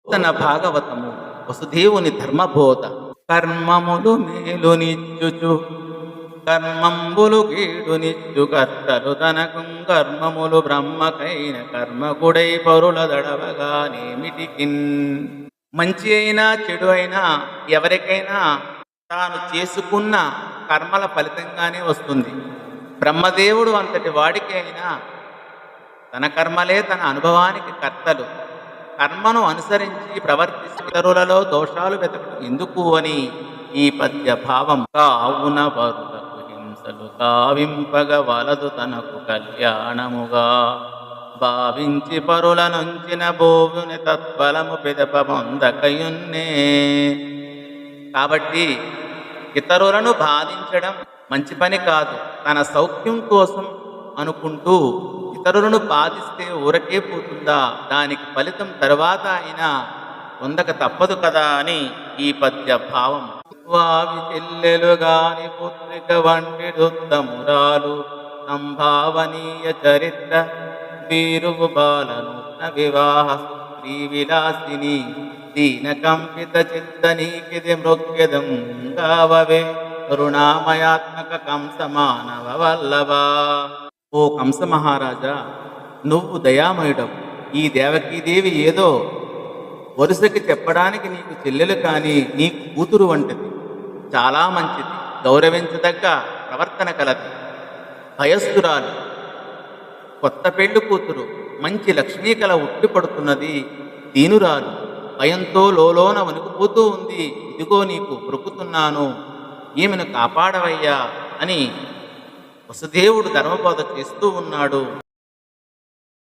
తన భాగవతము వసుదేవుని ధర్మబోధ. కర్మములు మేలు నిచ్చుచు కర్మంబులు కీడు నిచ్చు కర్తలు తనకు కర్మములు బ్రహ్మకైన కర్మకుడై పరుల దడవగానేమిటికిన్. మంచి అయినా చెడు అయినా ఎవరికైనా తాను చేసుకున్న కర్మల ఫలితంగానే వస్తుంది. బ్రహ్మదేవుడు అంతటి వాడికి అయినా తన కర్మలే తన అనుభవానికి కర్తలు. కర్మను అనుసరించి ప్రవర్తిస్తూ ఇతరులలో దోషాలు వెతకడం ఎందుకు అని ఈ పద్య భావం. కావున వరులకు హింసలు కావింపగ వలదు తనకు కళ్యాణముగా భావించి పరుల నుంచిన బోవుని తత్ఫలము పిదప పొందకయున్నే. కాబట్టి ఇతరులను బాధించడం మంచి పని కాదు. తన సౌఖ్యం కోసం అనుకుంటూ ఇతరులను బాధిస్తే ఊరకే పోతుందా? దానికి ఫలితం తర్వాత అయినా పొందక తప్పదు కదా అని ఈ పద్య భావం. వావి చెల్లెలు గాని పుత్రిక వంటి దుత్తమురాలు సంభావనీయ చరిత్ర వీరువు బాలనూత్న వివాహ స్త్రీ విలాసిని దీన కంపిత చిత్త నీకిది మృక్యదం గావవే కరుణామయాత్మక కంస మానవ వల్లభా. ఓ కంస మహారాజా, నువ్వు దయామయుడవు. ఈ దేవకీదేవి ఏదో వరుసకి చెప్పడానికి నీకు చెల్లెలు కానీ నీకు కూతురు వంటిది. చాలా మంచిది, గౌరవించదగ్గ ప్రవర్తన కలది, భయస్థురాలు, కొత్త పెళ్లి కూతురు, మంచి లక్ష్మీ కళ ఉట్టిపడుతున్నది, దీనురాలు, భయంతో లోలోన వణుకుపోతూ ఉంది. ఇదిగో నీకు బ్రొక్కుతున్నాను, ఈమెను కాపాడవయ్యా అని వసుదేవుడు ధర్మబోధ చేస్తూ ఉన్నాడు.